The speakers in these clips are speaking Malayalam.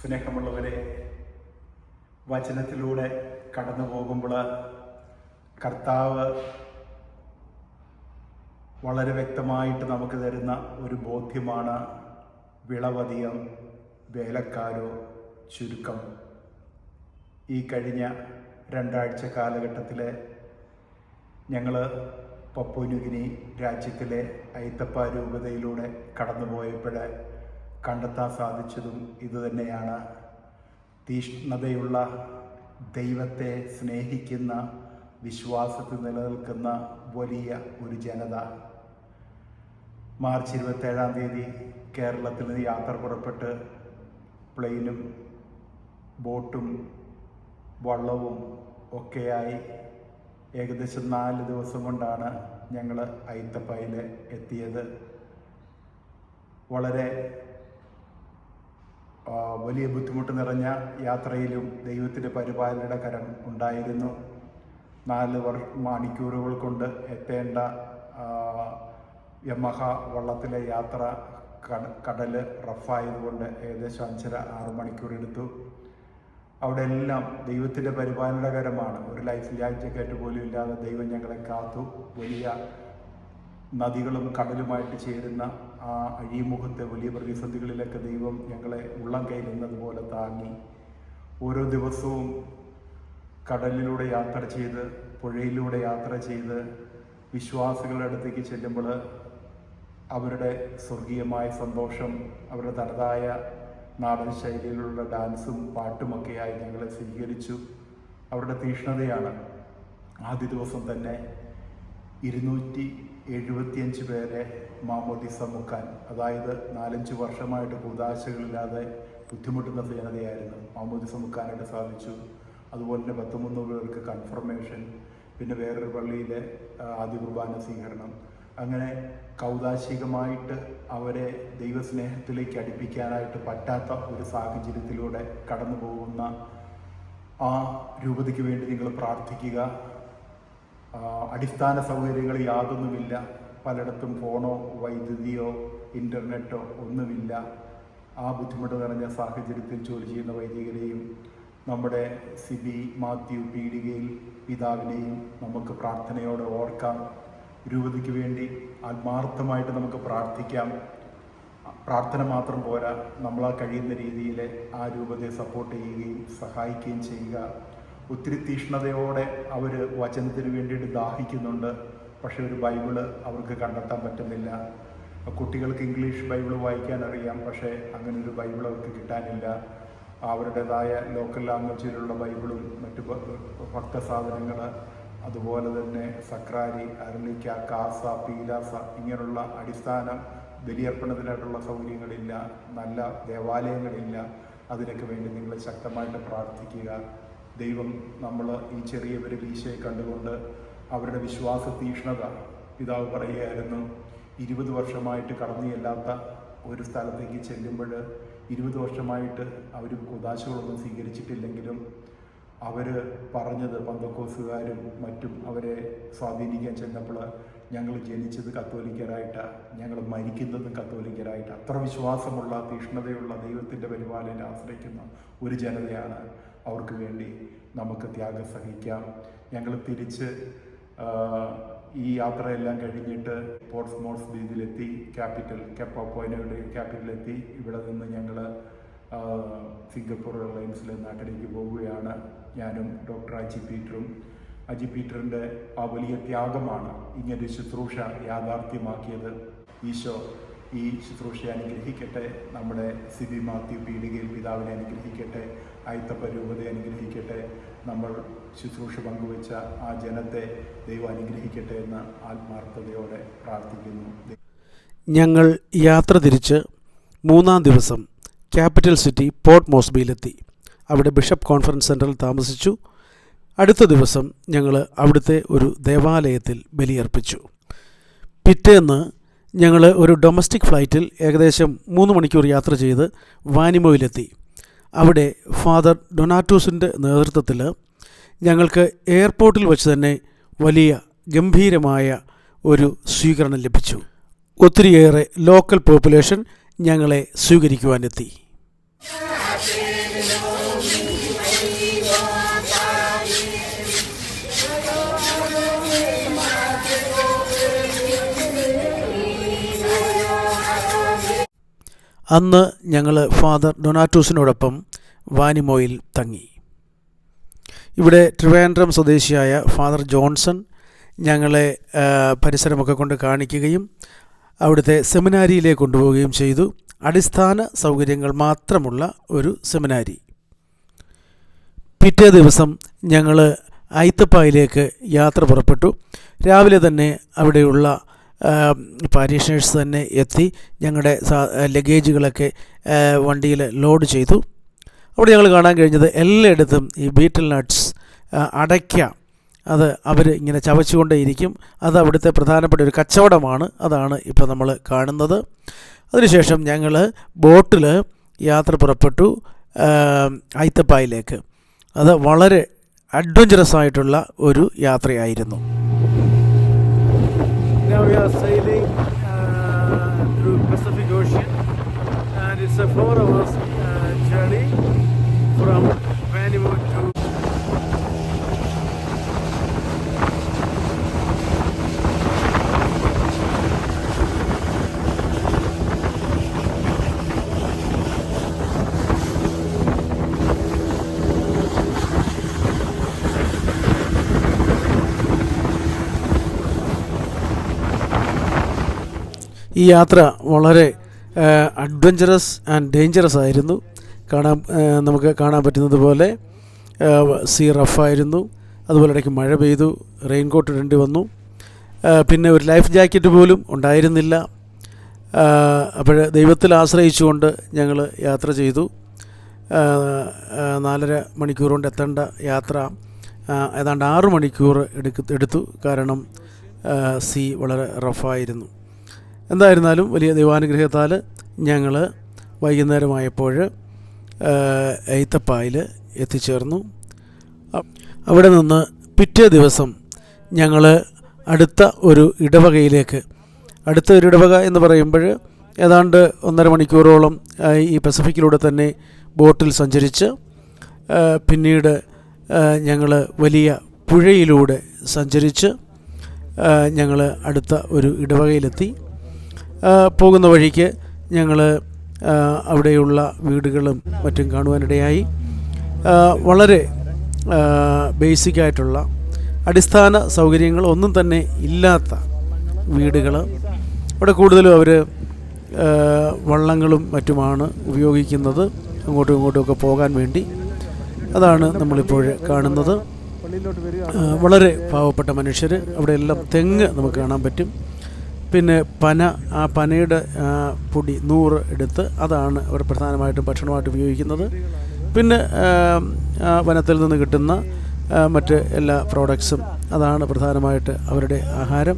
സ്നേഹമുള്ളവരെ, വചനത്തിലൂടെ കടന്നു പോകുമ്പോൾ കർത്താവ് വളരെ വ്യക്തമായിട്ട് നമുക്ക് തരുന്ന ഒരു ബോധ്യമാണ് വിളവധികം വേലക്കാരോ ചുരുക്കം. ഈ കഴിഞ്ഞ 2 ആഴ്ച കാലഘട്ടത്തിൽ ഞങ്ങൾ പപ്പുവ ന്യൂഗിനി രാജ്യത്തിലെ ഐത്തപ്പ രൂപതയിലൂടെ കടന്നുപോയപ്പോൾ കണ്ടെത്താൻ സാധിച്ചതും ഇതുതന്നെയാണ്. തീഷ്ണതയുള്ള, ദൈവത്തെ സ്നേഹിക്കുന്ന, വിശ്വാസത്തിൽ നിലനിൽക്കുന്ന വലിയ ഒരു ജനത. മാർച്ച് 27-ാം തീയതി കേരളത്തിൽ നിന്ന് യാത്ര പുറപ്പെട്ട് പ്ലെയിനും ബോട്ടും വള്ളവും ഒക്കെയായി ഏകദേശം 4 ദിവസം കൊണ്ടാണ് ഞങ്ങൾ ഐത്തപ്പയിൽ എത്തിയത്. വളരെ വലിയ ബുദ്ധിമുട്ട് നിറഞ്ഞ യാത്രയിലും ദൈവത്തിൻ്റെ പരിപാലനയുടെ കരം ഉണ്ടായിരുന്നു. 4 മണിക്കൂറുകൾ കൊണ്ട് എത്തേണ്ട യമഹ വള്ളത്തിലെ യാത്ര കടൽ റഫായതുകൊണ്ട് ഏകദേശം 5.5-6 മണിക്കൂർ എടുത്തു. അവിടെ എല്ലാം ദൈവത്തിൻ്റെ പരിപാലനയുടെ കരമാണ്. ഒരു ലൈഫ് ജാക്കറ്റ് പോലും ഇല്ലാതെ ദൈവം ഞങ്ങളെ കാത്തു. വലിയ നദികളും കടലുമായിട്ട് ചേരുന്ന ആ അഴിമുഖത്തെ വലിയ പ്രതിസന്ധികളിലൊക്കെ ദൈവം ഞങ്ങളെ ഉള്ളം കയ്യിലെന്നതുപോലെ താങ്ങി. ഓരോ ദിവസവും കടലിലൂടെ യാത്ര ചെയ്ത്, പുഴയിലൂടെ യാത്ര ചെയ്ത് വിശ്വാസികളുടെ അടുത്തേക്ക് ചെല്ലുമ്പോൾ അവരുടെ സ്വർഗീയമായ സന്തോഷം, അവരുടെ തനതായ നാടൻ ശൈലിയിലുള്ള ഡാൻസും പാട്ടുമൊക്കെയായി ഞങ്ങളെ സ്വീകരിച്ചു. അവരുടെ തീഷ്ണതയാണ്. ആദ്യ ദിവസം തന്നെ 275 പേരെ മാമോദിസ മുക്കാൻ, അതായത് 4-5 വർഷമായിട്ട് കൂദാശകളില്ലാതെ ബുദ്ധിമുട്ടുന്ന ജനതയായിരുന്നു. മാമോദിസ മുക്കാനായിട്ട് സാധിച്ചു. അതുപോലെ തന്നെ 100-300 പേർക്ക് കൺഫർമേഷൻ, പിന്നെ വേറൊരു പള്ളിയിലെ ആദ്യ കുർബാന സ്വീകരണം. അങ്ങനെ കൗദാശികമായിട്ട് അവരെ ദൈവസ്നേഹത്തിലേക്ക് അടുപ്പിക്കാനായിട്ട് പറ്റാത്ത ഒരു സാഹചര്യത്തിലൂടെ കടന്നു പോകുന്ന ആ രൂപതയ്ക്ക് വേണ്ടി നിങ്ങൾ പ്രാർത്ഥിക്കുക. അടിസ്ഥാന സൗകര്യങ്ങൾ യാതൊന്നുമില്ല. പലയിടത്തും ഫോണോ വൈദ്യുതിയോ ഇൻ്റർനെറ്റോ ഒന്നുമില്ല. ആ ബുദ്ധിമുട്ട് നിറഞ്ഞ സാഹചര്യത്തിൽ ജോലി ചെയ്യുന്ന വൈദികരെയും നമ്മുടെ സിബി മാത്യു പീടികയിൽ പിതാവിനെയും നമുക്ക് പ്രാർത്ഥനയോടെ ഓർക്കാം. രൂപതയ്ക്ക് വേണ്ടി ആത്മാർത്ഥമായിട്ട് നമുക്ക് പ്രാർത്ഥിക്കാം. പ്രാർത്ഥന മാത്രം പോരാ, നമ്മളാ കഴിയുന്ന രീതിയിൽ ആ രൂപതയെ സപ്പോർട്ട് ചെയ്യുകയും സഹായിക്കുകയും ചെയ്യുക. ഒത്തിരി തീഷ്ണതയോടെ അവർ വചനത്തിന് വേണ്ടിയിട്ട് ദാഹിക്കുന്നുണ്ട്. പക്ഷേ ഒരു ബൈബിള് അവർക്ക് കണ്ടെത്താൻ പറ്റുന്നില്ല. കുട്ടികൾക്ക് ഇംഗ്ലീഷ് ബൈബിള് വായിക്കാൻ അറിയാം, പക്ഷേ അങ്ങനെ ഒരു ബൈബിൾ അവർക്ക് കിട്ടാനില്ല. അവരുടേതായ ലോക്കൽ ലാംഗ്വേജിലുള്ള ബൈബിളും മറ്റു ഭക്തസാധനങ്ങൾ, അതുപോലെ തന്നെ സക്രാരി, അരളിക്ക, കാസ, പീലാസ ഇങ്ങനെയുള്ള അടിസ്ഥാന ബലിയർപ്പണത്തിനായിട്ടുള്ള സൗകര്യങ്ങളില്ല. നല്ല ദേവാലയങ്ങളില്ല. അതിനൊക്കെ വേണ്ടി നിങ്ങൾ ശക്തമായിട്ട് പ്രാർത്ഥിക്കുക. ദൈവം നമ്മൾ ഈ ചെറിയവരിൽ ഈശോയെ കണ്ടുകൊണ്ട് അവരുടെ വിശ്വാസ തീഷ്ണത, പിതാവ് പറയുകയായിരുന്നു, 20 വർഷമായിട്ട് കടന്നു ചെല്ലാത്ത ഒരു സ്ഥലത്തേക്ക് ചെല്ലുമ്പോൾ 20 വർഷമായിട്ട് അവർ കുദാശകളൊന്നും സ്വീകരിച്ചിട്ടില്ലെങ്കിലും അവർ പറഞ്ഞത്, പന്തക്കോസുകാരും മറ്റും അവരെ സ്വാധീനിക്കാൻ ചെന്നപ്പോൾ, ഞങ്ങൾ ജനിച്ചത് കത്തോലിക്കരായിട്ടാണ്, ഞങ്ങൾ മരിക്കുന്നതും കത്തോലിക്കരായിട്ട്. അത്ര വിശ്വാസമുള്ള, തീഷ്ണതയുള്ള, ദൈവത്തിൻ്റെ പരിപാലനയെ ആശ്രയിക്കുന്ന ഒരു ജനതയാണ്. അവർക്ക് വേണ്ടി നമുക്ക് ത്യാഗം സഹിക്കാം. ഞങ്ങൾ തിരിച്ച് ഈ യാത്രയെല്ലാം കഴിഞ്ഞിട്ട് പോർട്സ്മൗത്ത് ദ്വീപിലെത്തി, പപ്പുവ ക്യാപിറ്റലെത്തി. ഇവിടെ നിന്ന് ഞങ്ങൾ സിംഗപ്പൂർ എയർലൈൻസിലെ നാട്ടിലേക്ക് പോവുകയാണ്. ഞാനും ഡോക്ടർ അജി പീറ്ററും. അജി പീറ്ററിൻ്റെ ആ വലിയ ത്യാഗമാണ് ഇങ്ങനൊരു ശുശ്രൂഷ യാഥാർത്ഥ്യമാക്കിയത്. ഈശോ ഈ ശുശ്രൂഷയെ അനുഗ്രഹിക്കട്ടെ. നമ്മുടെ സിബി മാത്യു പീടികയിൽ പിതാവിനെ അനുഗ്രഹിക്കട്ടെ. ഐത്തപ്പ രൂപതയെ അനുഗ്രഹിക്കട്ടെ. നമ്മൾ ശുശ്രൂഷ പങ്കുവെച്ച ആ ജനത്തെ ദൈവം അനുഗ്രഹിക്കട്ടെ എന്ന് ആത്മാർത്ഥതയോടെ പ്രാർത്ഥിക്കുന്നു. ഞങ്ങൾ യാത്ര തിരിച്ച് 3-ാം ദിവസം ക്യാപിറ്റൽ സിറ്റി പോർട്ട് മോസ്ബിയിലെത്തി. അവിടെ ബിഷപ്പ് കോൺഫറൻസ് സെൻറ്ററിൽ താമസിച്ചു. അടുത്ത ദിവസം ഞങ്ങൾ അവിടുത്തെ ഒരു ദേവാലയത്തിൽ ബലിയർപ്പിച്ചു. പിറ്റേന്ന് ഞങ്ങൾ ഒരു ഡൊമസ്റ്റിക് ഫ്ലൈറ്റിൽ ഏകദേശം 3 മണിക്കൂർ യാത്ര ചെയ്ത് വാനിമോയിലെത്തി. അവിടെ ഫാദർ ഡൊണാറ്റൂസിൻ്റെ നേതൃത്വത്തിൽ ഞങ്ങൾക്ക് എയർപോർട്ടിൽ വെച്ച് തന്നെ വലിയ ഗംഭീരമായ ഒരു സ്വീകരണം ലഭിച്ചു. ഒത്തിരിയേറെ ലോക്കൽ പോപ്പുലേഷൻ ഞങ്ങളെ സ്വീകരിക്കുവാനെത്തി. അന്ന് ഞങ്ങൾ ഫാദർ ഡൊണാറ്റൂസിനോടൊപ്പം വാനിമോയിൽ തങ്ങി. ഇവിടെ ട്രിവാൻഡ്രം സ്വദേശിയായ ഫാദർ ജോൺസൺ ഞങ്ങളെ പരിസരമൊക്കെ കൊണ്ട് കാണിക്കുകയും അവിടുത്തെ സെമിനാരിയിലേക്ക് കൊണ്ടുപോവുകയും ചെയ്തു. അടിസ്ഥാന സൗകര്യങ്ങൾ മാത്രമുള്ള ഒരു സെമിനാരി. പിറ്റേ ദിവസം ഞങ്ങൾ ഐത്തപ്പായിലേക്ക് യാത്ര പുറപ്പെട്ടു. രാവിലെ തന്നെ അവിടെയുള്ള പാരീഷണേഴ്സ് തന്നെ എത്തി ഞങ്ങളുടെ ലഗേജുകളൊക്കെ വണ്ടിയിൽ ലോഡ് ചെയ്തു. അവിടെ ഞങ്ങൾ കാണാൻ കഴിഞ്ഞത് എല്ലായിടത്തും ഈ ബീറ്റിൽ നട്ട്സ്, അടയ്ക്ക, അത് അവർ ഇങ്ങനെ ചവച്ചുകൊണ്ടേയിരിക്കും. അത് അവിടുത്തെ പ്രധാനപ്പെട്ട ഒരു കച്ചവടമാണ്. അതാണ് ഇപ്പോൾ നമ്മൾ കാണുന്നത്. അതിനുശേഷം ഞങ്ങൾ ബോട്ടിൽ യാത്ര പുറപ്പെട്ടു ഐത്തപ്പായിലേക്ക്. അത് വളരെ അഡ്വഞ്ചറസ് ആയിട്ടുള്ള ഒരു യാത്രയായിരുന്നു. Now we are sailing through Pacific Ocean, and it's a 4 hours journey from Vanuatu to ഈ യാത്ര വളരെ അഡ്വഞ്ചറസ് ആൻഡ് ഡേഞ്ചറസ് ആയിരുന്നു. നമുക്ക് കാണാൻ പറ്റുന്നത് പോലെ സീ റഫായിരുന്നു. അതുപോലെ ഇടയ്ക്ക് മഴ പെയ്തു, റെയിൻകോട്ട് ഇടേണ്ടി വന്നു. പിന്നെ ഒരു ലൈഫ് ജാക്കറ്റ് പോലും ഉണ്ടായിരുന്നില്ല. അപ്പോൾ ദൈവത്തിൽ ആശ്രയിച്ചുകൊണ്ട് ഞങ്ങൾ യാത്ര ചെയ്തു. 4.5 മണിക്കൂർ കൊണ്ട് എത്തേണ്ട യാത്ര ഏതാണ്ട് 6 മണിക്കൂർ എടുത്തു. കാരണം സീ വളരെ റഫായിരുന്നു. എന്തായിരുന്നാലും വലിയ ദൈവാനുഗ്രഹത്താൽ ഞങ്ങൾ വൈകുന്നേരമായപ്പോൾ ഐത്തപ്പായിൽ എത്തിച്ചേർന്നു. അവിടെ നിന്ന് പിറ്റേ ദിവസം ഞങ്ങൾ അടുത്ത ഒരു ഇടവകയിലേക്ക്, അടുത്ത ഒരു ഇടവക എന്ന് പറയുമ്പോൾ ഏതാണ്ട് 1.5 മണിക്കൂറോളം ഈ പസഫിക്കിലൂടെ തന്നെ ബോട്ടിൽ സഞ്ചരിച്ച് പിന്നീട് ഞങ്ങൾ വലിയ പുഴയിലൂടെ സഞ്ചരിച്ച് ഞങ്ങൾ അടുത്ത ഒരു ഇടവകയിലെത്തി. പോകുന്ന വഴിക്ക് ഞങ്ങൾ അവിടെയുള്ള വീടുകളും മറ്റും കാണുവാനിടയായി. വളരെ ബേസിക്കായിട്ടുള്ള അടിസ്ഥാന സൗകര്യങ്ങൾ ഒന്നും തന്നെ ഇല്ലാത്ത വീടുകൾ. അവിടെ കൂടുതലും അവർ വള്ളങ്ങളും മറ്റുമാണ് ഉപയോഗിക്കുന്നത് അങ്ങോട്ടും ഇങ്ങോട്ടുമൊക്കെ പോകാൻ വേണ്ടി. അതാണ് നമ്മളിപ്പോൾ കാണുന്നത്. വളരെ പാവപ്പെട്ട മനുഷ്യർ. അവിടെ എല്ലാം തെങ്ങ് നമുക്ക് കാണാൻ പറ്റും. പിന്നെ ആ പനയുടെ പൊടി 100 എടുത്ത് അതാണ് അവർ പ്രധാനമായിട്ടും ഭക്ഷണമായിട്ട് ഉപയോഗിക്കുന്നത്. പിന്നെ വനത്തിൽ നിന്ന് കിട്ടുന്ന മറ്റ് എല്ലാ പ്രോഡക്ട്സും അതാണ് പ്രധാനമായിട്ട് അവരുടെ ആഹാരം.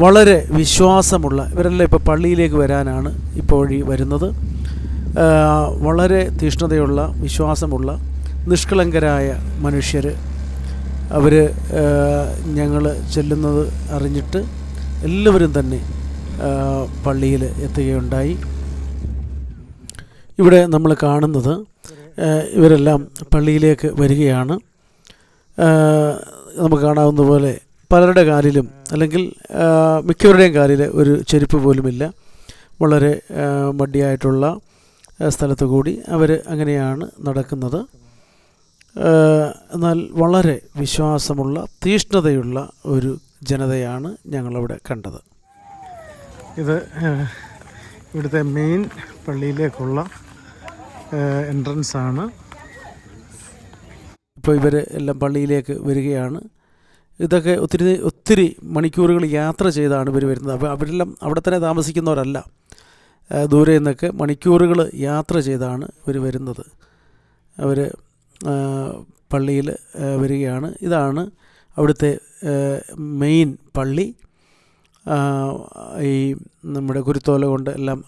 വളരെ വിശ്വാസമുള്ള ഇവരെല്ലാം ഇപ്പോൾ പള്ളിയിലേക്ക് വരാനാണ് ഇപ്പോഴീ വരുന്നത്. വളരെ തീഷ്ണതയുള്ള വിശ്വാസമുള്ള നിഷ്കളങ്കരായ മനുഷ്യർ. അവർ ഞങ്ങൾ ചെല്ലുന്നത് അറിഞ്ഞിട്ട് എല്ലാവരും തന്നെ പള്ളിയിൽ എത്തുകയുണ്ടായി. ഇവിടെ നമ്മൾ കാണുന്നത് ഇവരെല്ലാം പള്ളിയിലേക്ക് വരികയാണ്. നമുക്ക് കാണാവുന്ന പോലെ പലരുടെ കാലിലും അല്ലെങ്കിൽ മിക്കവരുടെയും കാലിൽ ഒരു ചെരുപ്പ് പോലുമില്ല. വളരെ മടിയായിട്ടുള്ള സ്ഥലത്തു കൂടി അവർ അങ്ങനെയാണ് നടക്കുന്നത്. എന്നാൽ വളരെ വിശ്വാസമുള്ള തീഷ്ണതയുള്ള ഒരു ജനതയാണ് ഞങ്ങളവിടെ കണ്ടത്. ഇത് ഇവിടുത്തെ മെയിൻ പള്ളിയിലേക്കുള്ള എൻട്രൻസാണ്. ഇപ്പോൾ ഇവർ എല്ലാം പള്ളിയിലേക്ക് വരികയാണ്. ഇതൊക്കെ ഒത്തിരി മണിക്കൂറുകൾ യാത്ര ചെയ്താണ് ഇവർ വരുന്നത്. അപ്പോൾ അവരെല്ലാം അവിടെ തന്നെ താമസിക്കുന്നവരല്ല. ദൂരെ നിന്നൊക്കെ മണിക്കൂറുകൾ യാത്ര ചെയ്താണ് ഇവർ വരുന്നത്. അവർ പള്ളിയിൽ വരികയാണ്. ഇതാണ് അവിടുത്തെ മെയിൻ പള്ളി. ഈ നമ്മുടെ കുരുത്തോല കൊണ്ട് എല്ലാം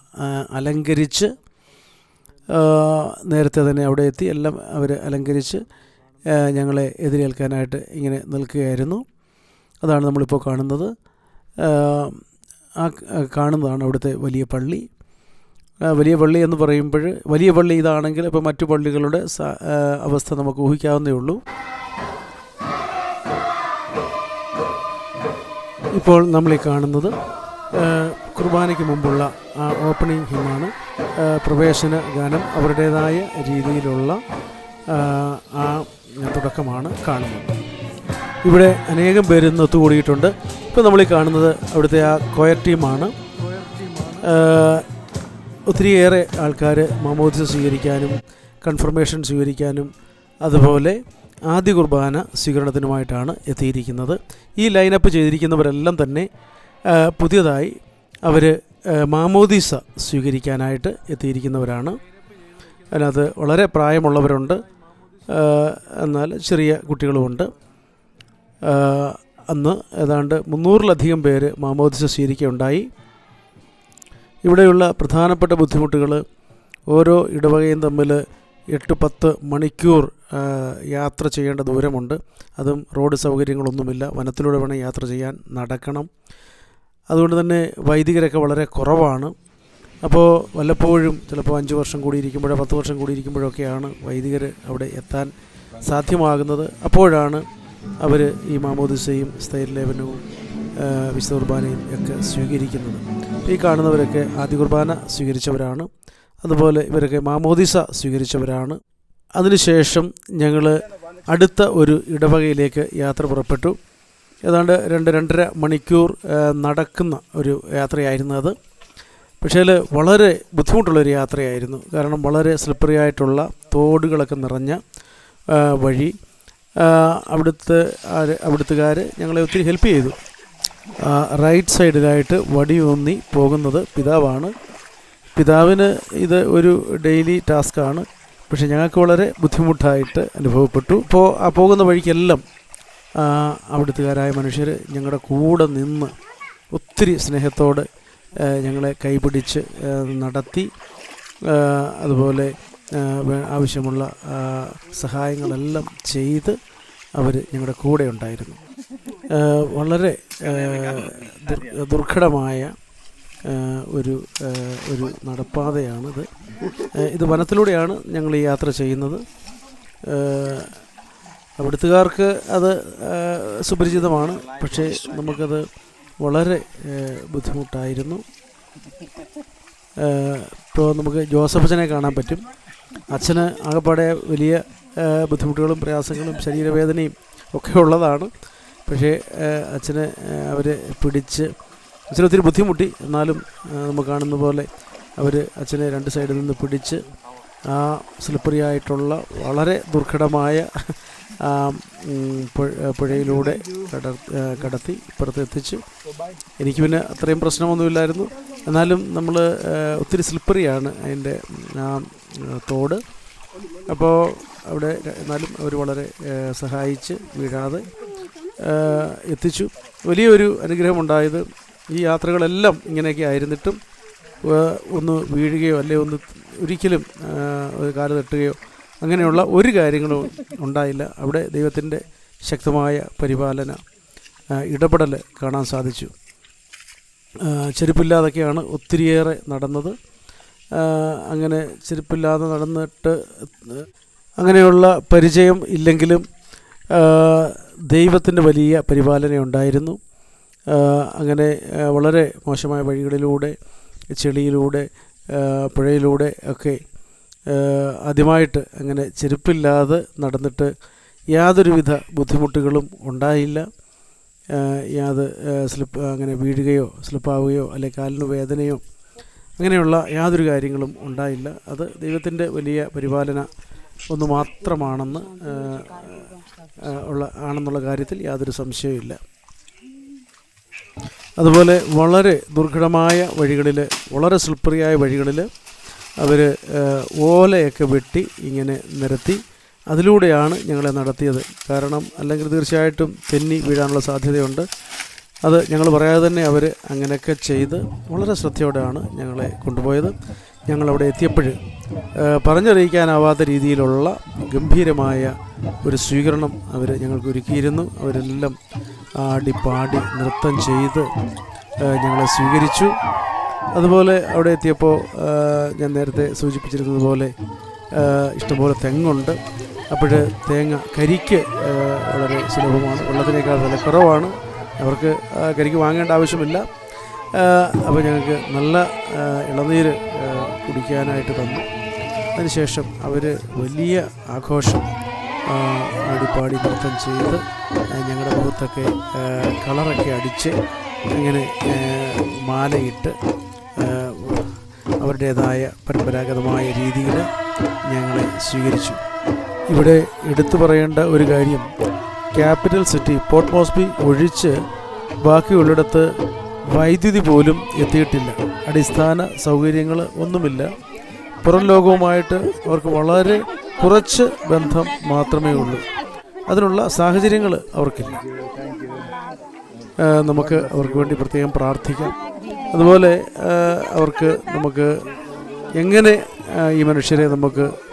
അലങ്കരിച്ച് നേരത്തെ തന്നെ അവിടെ എത്തി എല്ലാം അവർ അലങ്കരിച്ച് ഞങ്ങളെ എതിരേൽക്കാനായിട്ട് ഇങ്ങനെ നിൽക്കുകയായിരുന്നു. അതാണ് നമ്മളിപ്പോൾ കാണുന്നത്. കാണുന്നതാണ് അവിടുത്തെ വലിയ പള്ളി. വലിയ പള്ളി എന്ന് പറയുമ്പോൾ വലിയ പള്ളി ഇതാണെങ്കിൽ ഇപ്പോൾ മറ്റു പള്ളികളുടെ അവസ്ഥ നമുക്ക് ഊഹിക്കാവുന്നേ ഉള്ളൂ. ഇപ്പോൾ നമ്മളീ കാണുന്നത് കുർബാനയ്ക്ക് മുമ്പുള്ള ഓപ്പണിംഗ് ഹിമാണ്. പ്രവേശന ഗാനം അവരുടേതായ രീതിയിലുള്ള തുടക്കമാണ് കാണുന്നത്. ഇവിടെ അനേകം പേര് ഒത്തുകൂടിയിട്ടുണ്ട്. ഇപ്പോൾ നമ്മളീ കാണുന്നത് അവിടുത്തെ കൊയർ ടീമാണ്. ഒത്തിരിയേറെ ആൾക്കാർ മാമോദിസ സ്വീകരിക്കാനും കൺഫർമേഷൻ സ്വീകരിക്കാനും അതുപോലെ ആദ്യ കുർബാന സ്വീകരണത്തിനുമായിട്ടാണ് എത്തിയിരിക്കുന്നത്. ഈ ലൈനപ്പ് ചെയ്തിരിക്കുന്നവരെല്ലാം തന്നെ പുതിയതായി അവർ മാമോദിസ സ്വീകരിക്കാനായിട്ട് എത്തിയിരിക്കുന്നവരാണ്. അതിനകത്ത് വളരെ പ്രായമുള്ളവരുണ്ട്, എന്നാൽ ചെറിയ കുട്ടികളുമുണ്ട്. അന്ന് ഏതാണ്ട് 300-ലധികം പേര് മാമോദിസ സ്വീകരിക്കുകയുണ്ടായി. ഇവിടെയുള്ള പ്രധാനപ്പെട്ട ബുദ്ധിമുട്ടുകൾ, ഓരോ ഇടവകയും തമ്മിൽ 8-10 മണിക്കൂർ യാത്ര ചെയ്യേണ്ട ദൂരമുണ്ട്. അതും റോഡ് സൗകര്യങ്ങളൊന്നുമില്ല, വനത്തിലൂടെ വേണം യാത്ര ചെയ്യാൻ, നടക്കണം. അതുകൊണ്ട് തന്നെ വൈദികരൊക്കെ വളരെ കുറവാണ്. അപ്പോൾ വല്ലപ്പോഴും ചിലപ്പോൾ 5 വർഷം കൂടി ഇരിക്കുമ്പോഴോ 10 വർഷം കൂടി ഇരിക്കുമ്പോഴൊക്കെയാണ് വൈദികർ അവിടെ എത്താൻ സാധ്യമാകുന്നത്. അപ്പോഴാണ് അവർ ഈ മാമോദിസയും സ്ഥൈര്യലേപനവും വിശുദ്ധ കുർബാനയും ഒക്കെ സ്വീകരിക്കുന്നത്. ഈ കാണുന്നവരൊക്കെ ആദ്യ കുർബാന സ്വീകരിച്ചവരാണ്, അതുപോലെ ഇവരൊക്കെ മാമോദിസ സ്വീകരിച്ചവരാണ്. അതിനുശേഷം ഞങ്ങൾ അടുത്ത ഒരു ഇടവകയിലേക്ക് യാത്ര പുറപ്പെട്ടു. ഏതാണ്ട് 2-2.5 മണിക്കൂർ നടക്കുന്ന ഒരു യാത്രയായിരുന്നു അത്. പക്ഷേ വളരെ ബുദ്ധിമുട്ടുള്ളൊരു യാത്രയായിരുന്നു. കാരണം വളരെ സ്ലിപ്പറി ആയിട്ടുള്ള തോടുകളൊക്കെ നിറഞ്ഞ വഴി. അവിടുത്തുകാർ ഞങ്ങളെ ഒത്തിരി ഹെൽപ്പ് ചെയ്തു. റൈറ്റ് സൈഡിലായിട്ട് വടിയൂന്നി പോകുന്നത് പിതാവാണ്. പിതാവിന് ഇത് ഒരു ഡെയിലി ടാസ്ക്കാണ്, പക്ഷേ ഞങ്ങൾക്ക് വളരെ ബുദ്ധിമുട്ടായിട്ട് അനുഭവപ്പെട്ടു. ഇപ്പോൾ ആ പോകുന്ന വഴിക്കെല്ലാം അവിടുത്തുകാരായ മനുഷ്യർ ഞങ്ങളുടെ കൂടെ നിന്ന് ഒത്തിരി സ്നേഹത്തോടെ ഞങ്ങളെ കൈപിടിച്ച് നടത്തി. അതുപോലെ ആവശ്യമുള്ള സഹായങ്ങളെല്ലാം ചെയ്ത് അവർ ഞങ്ങളുടെ കൂടെ ഉണ്ടായിരുന്നു. വളരെ ദുർഘടമായ ഒരു നടപ്പാതയാണിത്. ഇത് വനത്തിലൂടെയാണ് ഞങ്ങൾ ഈ യാത്ര ചെയ്യുന്നത്. അവിടുത്തുകാർക്ക് അത് സുപരിചിതമാണ്, പക്ഷേ നമുക്കത് വളരെ ബുദ്ധിമുട്ടായിരുന്നു. ഇപ്പോൾ നമുക്ക് ജോസഫ് അച്ഛനെ കാണാൻ പറ്റും. അച്ഛന് ആകെപ്പാടെ വലിയ ബുദ്ധിമുട്ടുകളും പ്രയാസങ്ങളും ശരീരവേദനയും ഒക്കെ ഉള്ളതാണ്. പക്ഷേ അച്ഛനെ അവർ പിടിച്ച് അച്ഛനൊത്തിരി ബുദ്ധിമുട്ടി. എന്നാലും നമുക്ക് കാണുന്ന പോലെ അവർ അച്ഛനെ 2 സൈഡിൽ നിന്ന് പിടിച്ച് ആ സ്ലിപ്പറി ആയിട്ടുള്ള വളരെ ദുർഘടമായ പുഴയിലൂടെ കടത്തി ഇപ്പുറത്ത് എത്തിച്ചു. എനിക്ക് പിന്നെ അത്രയും പ്രശ്നമൊന്നുമില്ലായിരുന്നു. എന്നാലും നമ്മൾ ഒത്തിരി സ്ലിപ്പറിയാണ് അതിൻ്റെ തോട്. അപ്പോൾ അവിടെ എന്നാലും അവർ വളരെ സഹായിച്ച് വീഴാതെ എത്തിച്ചു. വലിയൊരു അനുഗ്രഹമുണ്ടായത് ഈ യാത്രകളെല്ലാം ഇങ്ങനെയൊക്കെ ആയിരുന്നിട്ടും ഒന്ന് വീഴുകയോ അല്ലെങ്കിൽ ഒന്ന് ഒരിക്കലും ഒരു കാല് തട്ടുകയോ അങ്ങനെയുള്ള ഒരു കാര്യങ്ങളും ഉണ്ടായില്ല. അവിടെ ദൈവത്തിൻ്റെ ശക്തമായ പരിപാലന ഇടപെടൽ കാണാൻ സാധിച്ചു. ചെരുപ്പില്ലാതൊക്കെയാണ് ഒത്തിരിയേറെ നടന്നത്. അങ്ങനെ ചെരുപ്പില്ലാതെ നടന്നിട്ട് അങ്ങനെയുള്ള പരിചയം ഇല്ലെങ്കിലും ദൈവത്തിൻ്റെ വലിയ പരിപാലനയുണ്ടായിരുന്നു. അങ്ങനെ വളരെ മോശമായ വഴികളിലൂടെ, ചെളിയിലൂടെ, പുഴയിലൂടെ ഒക്കെ ആദ്യമായിട്ട് അങ്ങനെ ചെരുപ്പില്ലാതെ നടന്നിട്ട് യാതൊരുവിധ ബുദ്ധിമുട്ടുകളും ഉണ്ടായില്ല. അങ്ങനെ വീഴുകയോ സ്ലിപ്പാവുകയോ അല്ലെങ്കിൽ കാലിന് വേദനയോ അങ്ങനെയുള്ള യാതൊരു കാര്യങ്ങളും ഉണ്ടായില്ല. അത് ദൈവത്തിൻ്റെ വലിയ പരിപാലന ഒന്ന് മാത്രമാണെന്ന് ആണെന്നുള്ള കാര്യത്തിൽ യാതൊരു സംശയവുമില്ല. അതുപോലെ വളരെ ദുർഘടമായ വഴികളിൽ, വളരെ സ്ലിപ്പറിയായ വഴികളിൽ അവർ ഓലയൊക്കെ വെട്ടി ഇങ്ങനെ നിരത്തി അതിലൂടെയാണ് ഞങ്ങളെ നടത്തിയത്. കാരണം അല്ലെങ്കിൽ തീർച്ചയായിട്ടും തെന്നി വീഴാനുള്ള സാധ്യതയുണ്ട്. അത് ഞങ്ങൾ പറയാതെ തന്നെ അവർ അങ്ങനെയൊക്കെ ചെയ്ത് വളരെ ശ്രദ്ധയോടെയാണ് ഞങ്ങളെ കൊണ്ടുപോയത്. ഞങ്ങളവിടെ എത്തിയപ്പോൾ പറഞ്ഞറിയിക്കാനാവാത്ത രീതിയിലുള്ള ഗംഭീരമായ ഒരു സ്വീകരണം അവർ ഞങ്ങൾക്ക് ഒരുക്കിയിരുന്നു. അവരെല്ലാം ആടി പാടി നൃത്തം ചെയ്ത് ഞങ്ങളെ സ്വീകരിച്ചു. അതുപോലെ അവിടെ എത്തിയപ്പോൾ ഞാൻ നേരത്തെ സൂചിപ്പിച്ചിരുന്നത് പോലെ ഇഷ്ടംപോലെ തെങ്ങുണ്ട്. അപ്പോൾ തേങ്ങ കരിക്ക് വളരെ സുലഭമാണ്, വെള്ളത്തിനേക്കാൾ വില കുറവാണ്, അവർക്ക് കരിക്ക് വാങ്ങേണ്ട ആവശ്യമില്ല. അപ്പോൾ ഞങ്ങൾക്ക് നല്ല ഇളനീര് കുടിക്കാനായിട്ട് തന്നു. അതിനുശേഷം അവർ വലിയ ആഘോഷം ആടിപ്പാടി നൃത്തം ചെയ്ത് ഞങ്ങളുടെ മുഖത്തൊക്കെ കളറൊക്കെ അടിച്ച് അങ്ങനെ മാലയിട്ട് അവരുടേതായ പരമ്പരാഗതമായ രീതിയിൽ ഞങ്ങളെ സ്വീകരിച്ചു. ഇവിടെ എടുത്തു പറയേണ്ട ഒരു കാര്യം, ക്യാപിറ്റൽ സിറ്റി പോർട്ട് മോസ്ബി ഒഴിച്ച് ബാക്കിയുള്ളിടത്ത് വൈദ്യുതി പോലും എത്തിയിട്ടില്ല. അടിസ്ഥാന സൗകര്യങ്ങൾ ഒന്നുമില്ല. പുറം ലോകവുമായിട്ട് അവർക്ക് വളരെ കുറച്ച് ബന്ധം മാത്രമേ ഉള്ളൂ. അതിനുള്ള സാഹചര്യങ്ങൾ അവർക്കില്ല. നമുക്ക് അവർക്ക് വേണ്ടി പ്രത്യേകം പ്രാർത്ഥിക്കാം. അതുപോലെ നമുക്ക് എങ്ങനെ ഈ മനുഷ്യരെ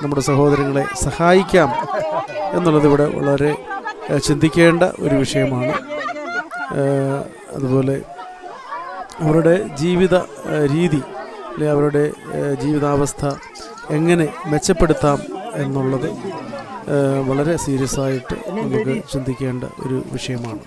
നമ്മുടെ സഹോദരങ്ങളെ സഹായിക്കാം എന്നുള്ളത് ഇവിടെ വളരെ ചിന്തിക്കേണ്ട ഒരു വിഷയമാണ്. അതുപോലെ അവരുടെ ജീവിത രീതി അല്ലെ അവരുടെ ജീവിതാവസ്ഥ എങ്ങനെ മെച്ചപ്പെടുത്താം എന്നുള്ളത് വളരെ സീരിയസ് ആയിട്ട് നമുക്ക് ചിന്തിക്കേണ്ട ഒരു വിഷയമാണ്.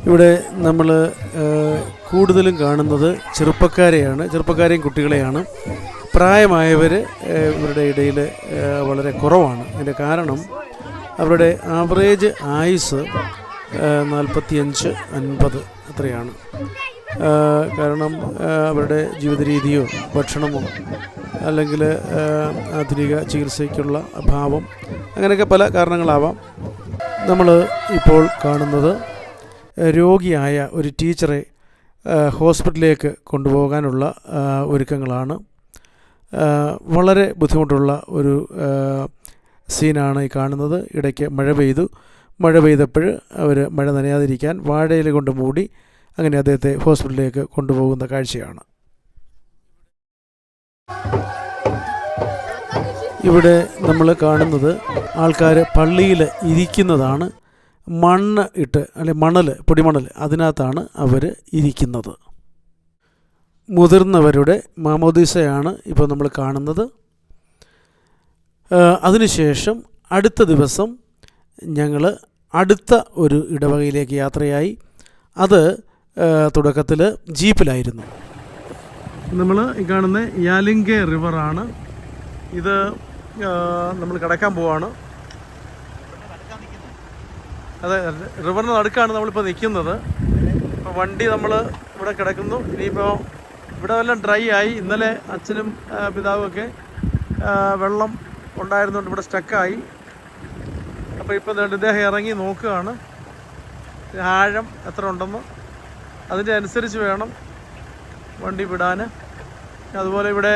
ഇവിടെ നമ്മൾ കൂടുതലും കാണുന്നത് ചെറുപ്പക്കാരെയും കുട്ടികളെയാണ്. പ്രായമായവർ ഇവരുടെ ഇടയിൽ വളരെ കുറവാണ്. അതിൻ്റെ കാരണം അവരുടെ ആവറേജ് ആയുസ് 45-50 അത്രയാണ്. കാരണം അവരുടെ ജീവിത രീതിയോ ഭക്ഷണമോ അല്ലെങ്കിൽ ആധുനിക ചികിത്സയ്ക്കുള്ള അഭാവം, അങ്ങനെയൊക്കെ പല കാരണങ്ങളാവാം. നമ്മൾ ഇപ്പോൾ കാണുന്നത് രോഗിയായ ഒരു ടീച്ചറെ ഹോസ്പിറ്റലിലേക്ക് കൊണ്ടുപോകാനുള്ള ഒരുക്കങ്ങളാണ്. വളരെ ബുദ്ധിമുട്ടുള്ള ഒരു സീനാണ് ഈ കാണുന്നത്. ഇടയ്ക്ക് മഴ പെയ്തപ്പോൾ അവർ മഴ നനയാതിരിക്കാൻ വാഴയില കൊണ്ട് മൂടി അങ്ങനെ അദ്ദേഹത്തെ ഹോസ്പിറ്റലിലേക്ക് കൊണ്ടുപോകുന്ന കാഴ്ചയാണ്. ഇവിടെ നമ്മൾ കാണുന്നത് ആൾക്കാർ പള്ളിയിൽ ഇരിക്കുന്നതാണ്. മണ്ണ് ഇട്ട് അല്ലെ പൊടിമണൽ അതിനകത്താണ് അവർ ഇരിക്കുന്നത്. മുതിർന്നവരുടെ മാമോദീസയാണ് ഇപ്പോൾ നമ്മൾ കാണുന്നത്. അതിനുശേഷം അടുത്ത ദിവസം ഞങ്ങൾ അടുത്ത ഒരു ഇടവകയിലേക്ക് യാത്രയായി. അത് തുടക്കത്തിൽ ജീപ്പിലായിരുന്നു. നമ്മൾ ഈ കാണുന്ന യാലിംഗെ റിവറാണ്. ഇത് നമ്മൾ കടക്കാൻ പോവാണ്. അതെ, റിവറിന് നടുക്കാണ് നമ്മളിപ്പോൾ നിൽക്കുന്നത്. ഇപ്പോൾ വണ്ടി നമ്മൾ ഇവിടെ കിടക്കുന്നു. ഇനിയിപ്പോൾ ഇവിടെ വല്ലതും ഡ്രൈ ആയി. ഇന്നലെ അച്ഛനും പിതാവും ഒക്കെ വെള്ളം ഉണ്ടായിരുന്നുകൊണ്ട് ഇവിടെ സ്റ്റക്കായി. അപ്പോൾ ഇപ്പോൾ ഇദ്ദേഹം ഇറങ്ങി നോക്കുകയാണ് ആഴം എത്ര ഉണ്ടെന്ന്. അതിൻ്റെ അനുസരിച്ച് വേണം വണ്ടി വിടാൻ. അതുപോലെ ഇവിടെ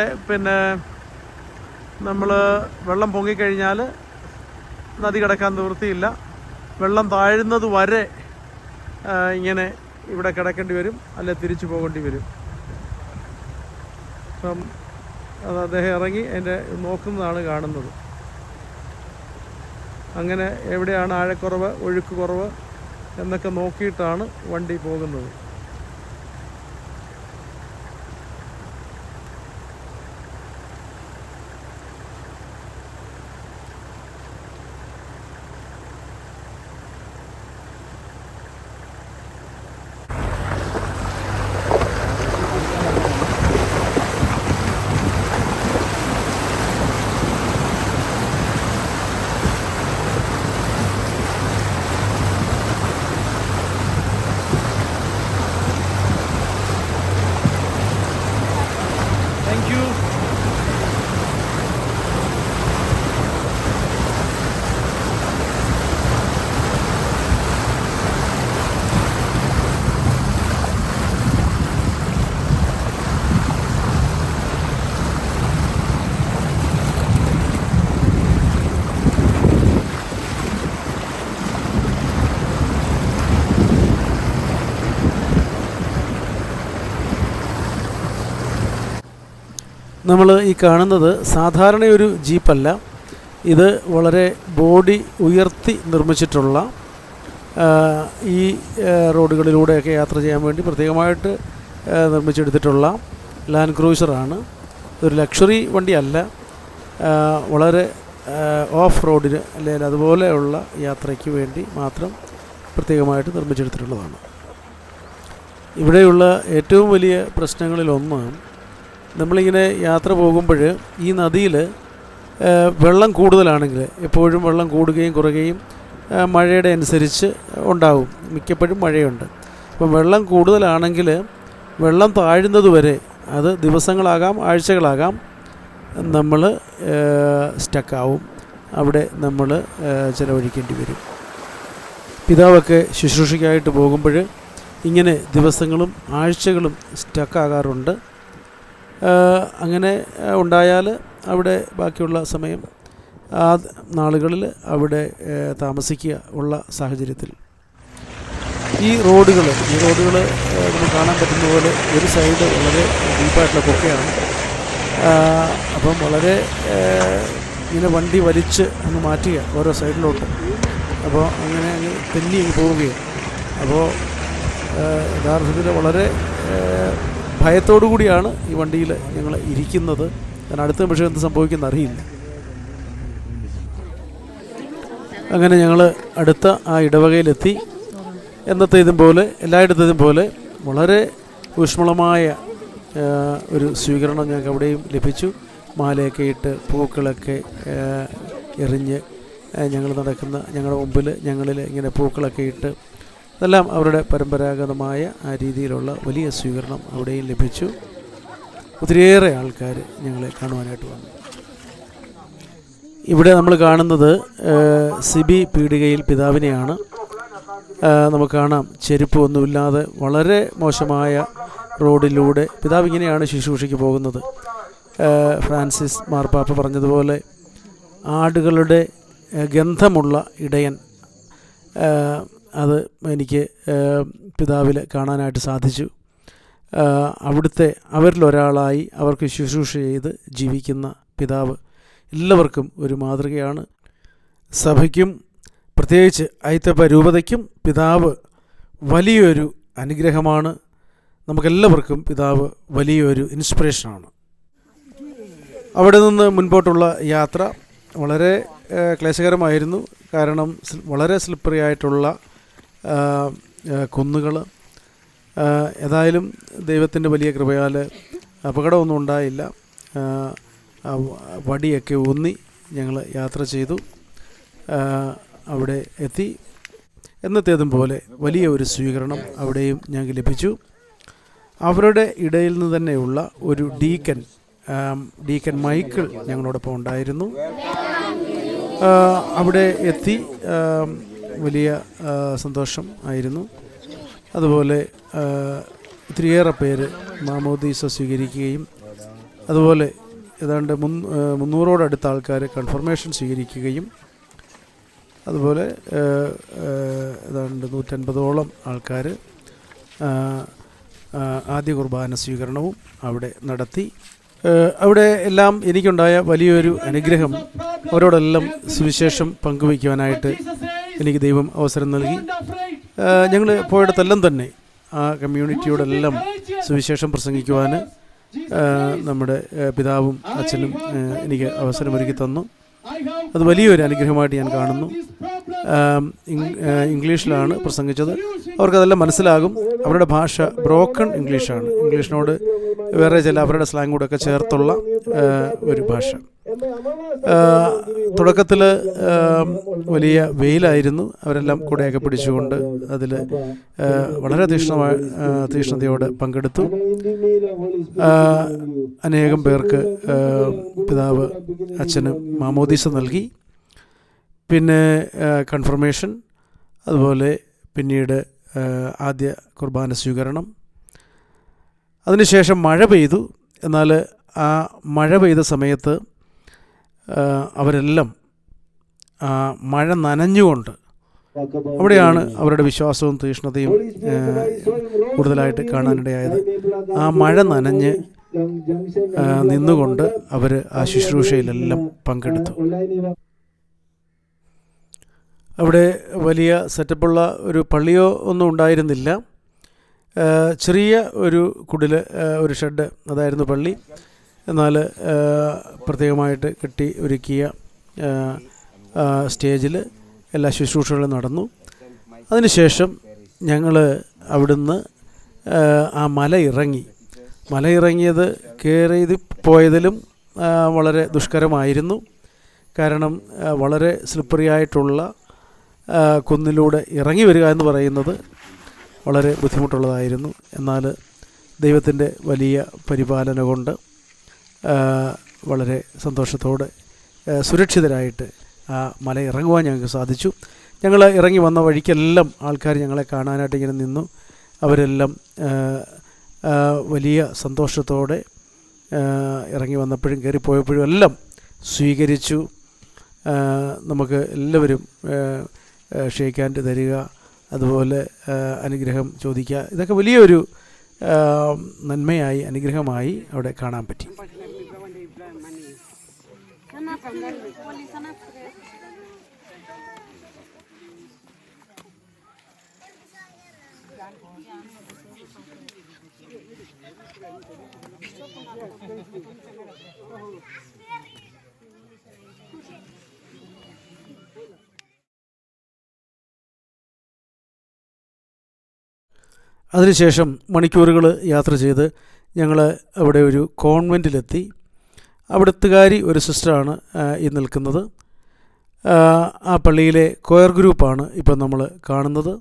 നമ്മൾ വെള്ളം പൊങ്ങിക്കഴിഞ്ഞാൽ നദി കിടക്കാൻ നിവൃത്തിയില്ല. വെള്ളം താഴുന്നത് വരെ ഇങ്ങനെ ഇവിടെ കിടക്കേണ്ടി വരും, അല്ലെ തിരിച്ചു പോകേണ്ടി വരും. അപ്പം അത് അദ്ദേഹം ഇറങ്ങി അതിൻ്റെ നോക്കുന്നതാണ് കാണുന്നത്. അങ്ങനെ എവിടെയാണ് ആഴക്കുറവ്, ഒഴുക്ക് കുറവ് എന്നൊക്കെ നോക്കിയിട്ടാണ് വണ്ടി പോകുന്നത്. നമ്മൾ ഈ കാണുന്നത് സാധാരണ ഒരു ജീപ്പല്ല. ഇത് വളരെ ബോഡി ഉയർത്തി നിർമ്മിച്ചിട്ടുള്ള ഈ റോഡുകളിലൂടെയൊക്കെ യാത്ര ചെയ്യാൻ വേണ്ടി പ്രത്യേകമായിട്ട് നിർമ്മിച്ചെടുത്തിട്ടുള്ള ലാൻഡ് ക്രൂസറാണ്. ഇതൊരു ലക്ഷറി വണ്ടിയല്ല, വളരെ ഓഫ് റോഡിന് അല്ലെങ്കിൽ അതുപോലെയുള്ള യാത്രയ്ക്ക് വേണ്ടി മാത്രം പ്രത്യേകമായിട്ട് നിർമ്മിച്ചെടുത്തിട്ടുള്ളതാണ്. ഇവിടെയുള്ള ഏറ്റവും വലിയ പ്രശ്നങ്ങളിലൊന്ന്, നമ്മളിങ്ങനെ യാത്ര പോകുമ്പോൾ ഈ നദിയിൽ വെള്ളം കൂടുതലാണെങ്കിൽ എപ്പോഴും വെള്ളം കൂടുകയും കുറയുകയും മഴയുടെ അനുസരിച്ച് ഉണ്ടാകും. മിക്കപ്പോഴും മഴയുണ്ട്. അപ്പം വെള്ളം കൂടുതലാണെങ്കിൽ വെള്ളം താഴുന്നതുവരെ, അത് ദിവസങ്ങളാകാം ആഴ്ചകളാകാം, നമ്മൾ സ്റ്റക്കാവും. അവിടെ നമ്മൾ ചിലവഴിക്കേണ്ടി വരും. പിതാവൊക്കെ ശുശ്രൂഷയ്ക്കായിട്ട് പോകുമ്പോൾ ഇങ്ങനെ ദിവസങ്ങളും ആഴ്ചകളും സ്റ്റക്കാകാറുണ്ട്. അങ്ങനെ ഉണ്ടായാൽ അവിടെ ബാക്കിയുള്ള സമയം ആ നാളുകളിൽ അവിടെ താമസിക്കുക ഉള്ള സാഹചര്യത്തിൽ ഈ റോഡുകൾ നമുക്ക് കാണാൻ പറ്റുന്ന പോലെ ഒരു സൈഡ് വളരെ ഡീപ്പായിട്ടുള്ള കൊക്കയാണ്. അപ്പം വളരെ ഇങ്ങനെ വണ്ടി വലിച്ച് അങ്ങ് മാറ്റുക ഓരോ സൈഡിലോട്ട്. അപ്പോൾ അങ്ങനെ അങ്ങ് തെന്നി അങ്ങ് പോവുകയാണ്. അപ്പോൾ യഥാർത്ഥത്തിൽ വളരെ ഭയത്തോടു കൂടിയാണ് ഈ വണ്ടിയിൽ ഞങ്ങൾ ഇരിക്കുന്നത്. കാരണം അടുത്ത നിമിഷം എന്ത് സംഭവിക്കുമെന്ന് അറിയില്ല. അങ്ങനെ ഞങ്ങൾ അടുത്ത ആ ഇടവകയിലെത്തി. എന്നത്തേതും പോലെ എല്ലായിടത്തേതും പോലെ വളരെ ഊഷ്മളമായ ഒരു സ്വീകരണം ഞങ്ങൾക്ക് അവിടെയും ലഭിച്ചു. മാലയൊക്കെ ഇട്ട് പൂക്കളൊക്കെ എറിഞ്ഞ് ഞങ്ങളുടെ മുമ്പിൽ ഞങ്ങളിൽ ഇങ്ങനെ പൂക്കളൊക്കെ ഇട്ട്, അതെല്ലാം അവരുടെ പരമ്പരാഗതമായ ആ രീതിയിലുള്ള വലിയ സ്വീകരണം അവിടെയും ലഭിച്ചു. ഒത്തിരിയേറെ ആൾക്കാർ ഞങ്ങളെ കാണുവാനായിട്ട് വന്നു. ഇവിടെ നമ്മൾ കാണുന്നത് സിബി പീടികയിൽ പിതാവിനെയാണ്. നമുക്ക് കാണാം ചെരുപ്പ് ഒന്നുമില്ലാതെ വളരെ മോശമായ റോഡിലൂടെ പിതാവ് ഇങ്ങനെയാണ് ശുശ്രൂഷയ്ക്ക് പോകുന്നത്. ഫ്രാൻസിസ് മാർപ്പാപ്പ പറഞ്ഞതുപോലെ ആടുകളുടെ ഗന്ധമുള്ള ഇടയൻ, അത് എനിക്ക് പിതാവിൽ കാണാനായിട്ട് സാധിച്ചു. അവിടുത്തെ അവരിലൊരാളായി അവർക്ക് ശുശ്രൂഷ ചെയ്ത് ജീവിക്കുന്ന പിതാവ് എല്ലാവർക്കും ഒരു മാതൃകയാണ്. സഭയ്ക്കും പ്രത്യേകിച്ച് ഐത്തപ്പ രൂപതയ്ക്കും പിതാവ് വലിയൊരു അനുഗ്രഹമാണ്. നമുക്കെല്ലാവർക്കും പിതാവ് വലിയൊരു ഇൻസ്പിറേഷനാണ്. അവിടെ നിന്ന് മുൻപോട്ടുള്ള യാത്ര വളരെ ക്ലേശകരമായിരുന്നു. കാരണം വളരെ സ്ലിപ്പറി ആയിട്ടുള്ള കുന്നുകൾ. ഏതായാലും ദൈവത്തിൻ്റെ വലിയ കൃപയാൽ അപകടമൊന്നും ഉണ്ടായില്ല. വടിയൊക്കെ ഊന്നി ഞങ്ങൾ യാത്ര ചെയ്തു. അവിടെ എത്തി. എന്നത്തേതും പോലെ വലിയ ഒരു സ്വീകരണം അവിടെയും ഞങ്ങൾക്ക് ലഭിച്ചു. അവരുടെ ഇടയിൽ നിന്ന് തന്നെയുള്ള ഒരു ഡീക്കൻ മൈക്കിൾ ഞങ്ങളോടൊപ്പം ഉണ്ടായിരുന്നു. അവിടെ എത്തി വലിയ സന്തോഷം ആയിരുന്നു. അതുപോലെ ഒത്തിരിയേറെ പേര് മാമോദീസ സ്വീകരിക്കുകയും അതുപോലെ ഏതാണ്ട് 300 ആൾക്കാർ കൺഫർമേഷൻ സ്വീകരിക്കുകയും അതുപോലെ ഏതാണ്ട് 150 ആൾക്കാർ ആദ്യ കുർബാന സ്വീകരണവും അവിടെ നടത്തി. അവിടെ എല്ലാം എനിക്കുണ്ടായ വലിയൊരു അനുഗ്രഹം, അവരോടെല്ലാം സുവിശേഷം പങ്കുവയ്ക്കുവാനായിട്ട് എനിക്ക് ദൈവം അവസരം നൽകി. ഞങ്ങൾ പോയിടത്തെല്ലാം തന്നെ ആ കമ്മ്യൂണിറ്റിയോടെല്ലാം സുവിശേഷം പ്രസംഗിക്കുവാൻ നമ്മുടെ പിതാവും അച്ഛനും എനിക്ക് അവസരമൊരുക്കി തന്നു. അത് വലിയൊരു അനുഗ്രഹമായിട്ട് ഞാൻ കാണുന്നു. ഇംഗ്ലീഷിലാണ് പ്രസംഗിച്ചത്. അവർക്കതെല്ലാം മനസ്സിലാകും. അവരുടെ ഭാഷ ബ്രോക്കൺ ഇംഗ്ലീഷാണ്. ഇംഗ്ലീഷിനോട് വേറെ ചില അവരുടെ സ്ലാങ് കൂടെയൊക്കെ ചേർത്തുള്ള ഒരു ഭാഷ. തുടക്കത്തിൽ വലിയ വെയിലായിരുന്നു. അവരെല്ലാം കൂടെയൊക്കെ പിടിച്ചുകൊണ്ട് അതിൽ വളരെ തീക്ഷ്ണതയോടെ പങ്കെടുത്തു. അനേകം പേർക്ക് പിതാവ് അച്ഛന് മാമോദീസ നൽകി. പിന്നെ കൺഫർമേഷൻ, അതുപോലെ പിന്നീട് ആദ്യ കുർബാന സ്വീകരണം. അതിനുശേഷം മഴ പെയ്തു. എന്നാൽ ആ മഴ പെയ്ത സമയത്ത് അവരെല്ലാം മഴ നനഞ്ഞുകൊണ്ട്, അവിടെയാണ് അവരുടെ വിശ്വാസവും തീക്ഷ്ണതയും കൂടുതലായിട്ട് കാണാനിടയായത്. ആ മഴ നനഞ്ഞ് നിന്നുകൊണ്ട് അവർ ആ ശുശ്രൂഷയിലെല്ലാം പങ്കെടുത്തു. അവിടെ വലിയ സെറ്റപ്പുള്ള ഒരു പള്ളിയോ ഒന്നും ഉണ്ടായിരുന്നില്ല. ചെറിയ ഒരു കുടിൽ, ഒരു ഷെഡ്, അതായിരുന്നു പള്ളി. എന്നാൽ പ്രത്യേകമായിട്ട് കെട്ടി ഒരുക്കിയ സ്റ്റേജിൽ എല്ലാ ശുശ്രൂഷകളും നടന്നു. അതിനുശേഷം ഞങ്ങൾ അവിടുന്ന് ആ മല ഇറങ്ങിയത് കയറി പോയതിലും വളരെ ദുഷ്കരമായിരുന്നു. കാരണം വളരെ സ്ലിപ്പറി ആയിട്ടുള്ള കുന്നിലൂടെ ഇറങ്ങി വരിക എന്ന് പറയുന്നത് വളരെ ബുദ്ധിമുട്ടുള്ളതായിരുന്നു. എന്നാൽ ദൈവത്തിൻ്റെ വലിയ പരിപാലന കൊണ്ട് വളരെ സന്തോഷത്തോടെ സുരക്ഷിതരായിട്ട് ആ മല ഇറങ്ങുവാൻ ഞങ്ങൾക്ക് സാധിച്ചു. ഞങ്ങൾ ഇറങ്ങി വന്ന വഴിക്കെല്ലാം ആൾക്കാർ ഞങ്ങളെ കാണാനായിട്ട് ഇങ്ങനെ നിന്നു. അവരെല്ലാം വലിയ സന്തോഷത്തോടെ ഇറങ്ങി വന്നപ്പോഴും കയറിപ്പോയപ്പോഴും എല്ലാം സ്വീകരിച്ചു. നമുക്ക് എല്ലാവരും ഷേക്ക് ഹാൻഡ് തരിക, അതുപോലെ അനുഗ്രഹം ചോദിക്കുക, ഇതൊക്കെ വലിയൊരു നന്മയായി, അനുഗ്രഹമായി അവിടെ കാണാൻ പറ്റി. അതിനുശേഷം മണിക്കൂറുകൾ യാത്ര ചെയ്ത് ഞങ്ങൾ അവിടെ ഒരു കോൺവെൻറ്റിലെത്തി. അവിടുത്തുകാരി ഒരു സിസ്റ്ററാണ് ഈ നിൽക്കുന്നത്. ആ പള്ളിയിലെ കൊയർ ഗ്രൂപ്പാണ് ഇപ്പം നമ്മൾ കാണുന്നത്.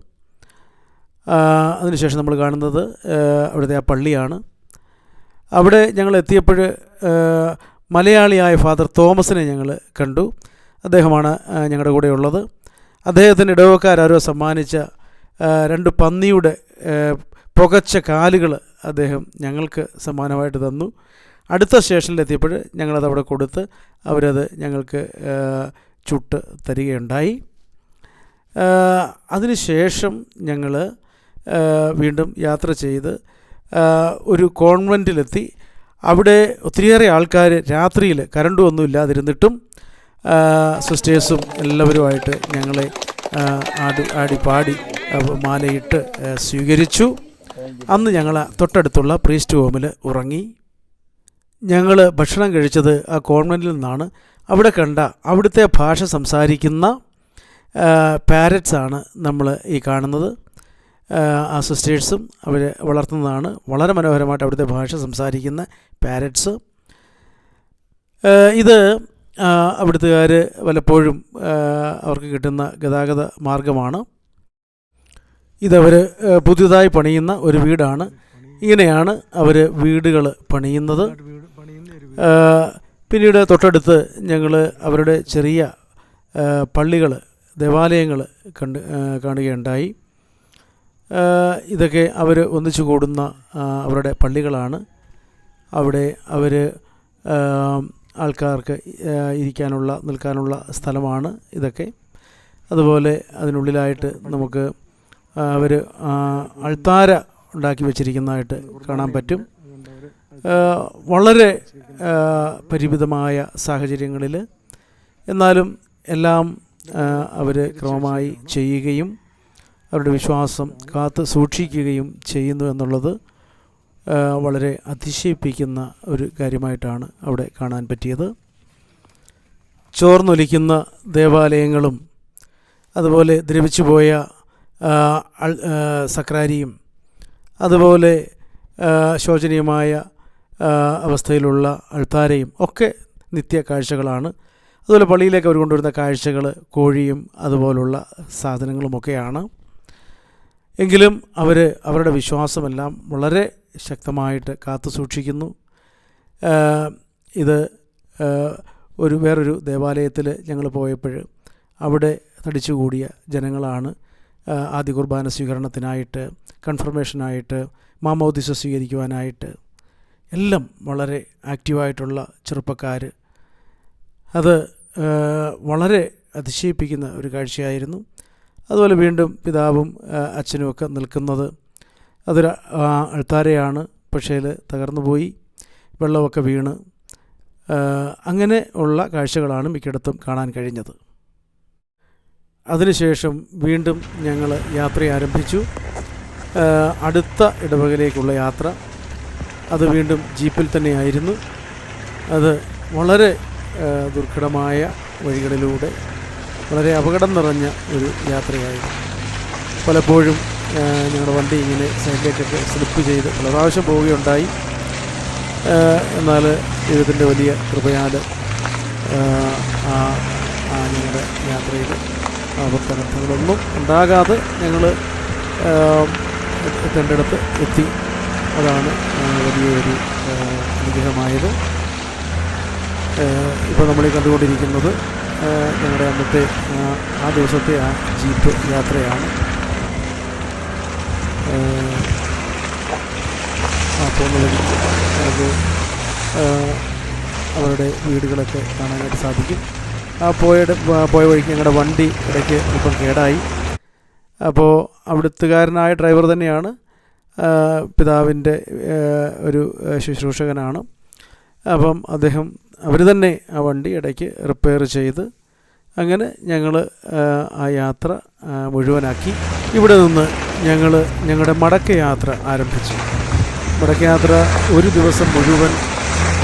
അതിനുശേഷം നമ്മൾ കാണുന്നത് അവിടുത്തെ ആ പള്ളിയാണ്. അവിടെ ഞങ്ങൾ എത്തിയപ്പോൾ മലയാളിയായ ഫാദർ തോമസിനെ ഞങ്ങൾ കണ്ടു. അദ്ദേഹമാണ് ഞങ്ങളുടെ കൂടെ ഉള്ളത്. അദ്ദേഹത്തിന് ഇടവക്കാരോ സമ്മാനിച്ച 2 പന്നിയുടെ പുകച്ച കാലുകൾ അദ്ദേഹം ഞങ്ങൾക്ക് സമ്മാനമായിട്ട് തന്നു. അടുത്ത സ്റ്റേഷനിലെത്തിയപ്പോൾ ഞങ്ങളത് അവിടെ കൊടുത്ത് അവരത് ഞങ്ങൾക്ക് ചുട്ട് തരികയുണ്ടായി. അതിനുശേഷം ഞങ്ങൾ വീണ്ടും യാത്ര ചെയ്ത് ഒരു കോൺവെൻറ്റിലെത്തി. അവിടെ ഒത്തിരിയേറെ ആൾക്കാർ രാത്രിയിൽ കറണ്ടും ഒന്നും ഇല്ലാതിരുന്നിട്ടും സിസ്റ്റേഴ്സും എല്ലാവരുമായിട്ട് ഞങ്ങളെ ആടിപ്പാടി മാലയിട്ട് സ്വീകരിച്ചു. അന്ന് ഞങ്ങൾ തൊട്ടടുത്തുള്ള പ്രീസ്റ്റ് ഹോമിൽ ഉറങ്ങി. ഞങ്ങൾ ഭക്ഷണം കഴിച്ചത് ആ കോൺവെൻറ്റിൽ നിന്നാണ്. അവിടെ കണ്ട അവിടുത്തെ ഭാഷ സംസാരിക്കുന്ന പാരറ്റ്സാണ് നമ്മൾ ഈ കാണുന്നത്. ആ സിസ്റ്റേഴ്സും അവർ വളർത്തുന്നതാണ്. വളരെ മനോഹരമായിട്ട് അവിടുത്തെ ഭാഷ സംസാരിക്കുന്ന പാരറ്റ്സ്. ഇത് അവിടുത്തുകാർ പലപ്പോഴും അവർക്ക് കിട്ടുന്ന ഗതാഗത മാർഗമാണ്. ഇതവർ പുതിയതായി പണിയുന്ന ഒരു വീടാണ്. ഇങ്ങനെയാണ് അവർ വീടുകൾ പണിയുന്നത്. പിന്നീട് തൊട്ടടുത്ത് ഞങ്ങൾ അവരുടെ ചെറിയ പള്ളികൾ, ദേവാലയങ്ങൾ കാണുകയുണ്ടായി. ഇതൊക്കെ അവർ ഒന്നിച്ചു കൂടുന്ന അവരുടെ പള്ളികളാണ്. അവിടെ അവർ ആൾക്കാർക്ക് ഇരിക്കാനുള്ള, നിൽക്കാനുള്ള സ്ഥലമാണ് ഇതൊക്കെ. അതുപോലെ അതിനുള്ളിലായിട്ട് നമുക്ക് അവർ അൾത്താര ഉണ്ടാക്കി വെച്ചിരിക്കുന്നതായിട്ട് കാണാൻ പറ്റും. വളരെ പരിമിതമായ സാഹചര്യങ്ങളിൽ എന്നാലും എല്ലാം അവർ ക്രമമായി ചെയ്യുകയും അവരുടെ വിശ്വാസം കാത്ത് സൂക്ഷിക്കുകയും ചെയ്യുന്നു എന്നുള്ളത് വളരെ അതിശയിപ്പിക്കുന്ന ഒരു കാര്യമായിട്ടാണ് അവിടെ കാണാൻ പറ്റിയത്. ചോർന്നൊലിക്കുന്ന ദേവാലയങ്ങളും അതുപോലെ ദ്രവിച്ചുപോയ സക്രാരിയും അതുപോലെ ശോചനീയമായ അവസ്ഥയിലുള്ള അൾത്താരയും ഒക്കെ നിത്യ കാഴ്ചകളാണ്. അതുപോലെ പള്ളിയിലേക്ക് അവർ കൊണ്ടുവരുന്ന കാഴ്ചകൾ കോഴിയും അതുപോലുള്ള സാധനങ്ങളുമൊക്കെയാണ്. എങ്കിലും അവരുടെ വിശ്വാസമെല്ലാം വളരെ ശക്തമായിട്ട് കാത്തു സൂക്ഷിക്കുന്നു. ഇത് വേറൊരു ദേവാലയത്തിൽ ഞങ്ങൾ പോയപ്പോൾ അവിടെ തടിച്ചുകൂടിയ ജനങ്ങളാണ്. ആദ്യ കുർബാന സ്വീകരണത്തിനായിട്ട്, കൺഫർമേഷനായിട്ട്, മാമോദിസ സ്വീകരിക്കുവാനായിട്ട് എല്ലാം വളരെ ആക്റ്റീവായിട്ടുള്ള ചെറുപ്പക്കാർ. അത് വളരെ അതിശയിപ്പിക്കുന്ന ഒരു കാഴ്ചയായിരുന്നു. അതുപോലെ വീണ്ടും പിതാവും അച്ഛനുമൊക്കെ നിൽക്കുന്നത്, അതൊരു അൾത്താരയാണ്, പക്ഷേ തകർന്നു പോയി. വെള്ളമൊക്കെ വീണ് അങ്ങനെ ഉള്ള കാഴ്ചകളാണ് മിക്കയിടത്തും കാണാൻ കഴിഞ്ഞത്. അതിനുശേഷം വീണ്ടും ഞങ്ങൾ യാത്ര ആരംഭിച്ചു. അടുത്ത ഇടവകയിലേക്കുള്ള യാത്ര അത് വീണ്ടും ജീപ്പിൽ തന്നെയായിരുന്നു. അത് വളരെ ദുർഘടമായ വഴികളിലൂടെ വളരെ അപകടം നിറഞ്ഞ ഒരു യാത്രയായിരുന്നു. പലപ്പോഴും ഞങ്ങളുടെ വണ്ടി ഇങ്ങനെ സൈഡിലേക്കൊക്കെ സ്ലിപ്പ് ചെയ്ത് പല പ്രാവശ്യം പോവുകയുണ്ടായി. എന്നാൽ ദൈവത്തിൻ്റെ വലിയ കൃപയാൽ ഞങ്ങളുടെ യാത്രയിൽ ആപത്തനർത്ഥങ്ങളൊന്നും ഉണ്ടാകാതെ ഞങ്ങൾ എത്തേണ്ടിടത്ത് എത്തി. അതാണ് വലിയൊരു അനുഗ്രഹമായത്. ഇപ്പോൾ നമ്മളീ കണ്ടുകൊണ്ടിരിക്കുന്നത് ഞങ്ങളുടെ അന്നത്തെ ആ ദിവസത്തെ ആ ജീപ്പ് യാത്രയാണ്. പോകുന്ന വഴി അത് അവരുടെ വീടുകളൊക്കെ കാണാനായിട്ട് സാധിക്കും. പോയ വഴിക്ക് ഞങ്ങളുടെ വണ്ടി ഇടയ്ക്ക് അല്പം കേടായി. അപ്പോൾ അവിടുത്തുകാരനായ ഡ്രൈവർ തന്നെയാണ്, പിതാവിൻ്റെ ഒരു ശുശ്രൂഷകനാണ്. അപ്പം അവർ തന്നെ ആ വണ്ടി ഇടയ്ക്ക് റിപ്പയർ ചെയ്ത് അങ്ങനെ ഞങ്ങൾ ആ യാത്ര മുഴുവനാക്കി. ഇവിടെ നിന്ന് ഞങ്ങളുടെ മടക്കയാത്ര ആരംഭിച്ചു. മടക്കയാത്ര ഒരു ദിവസം മുഴുവൻ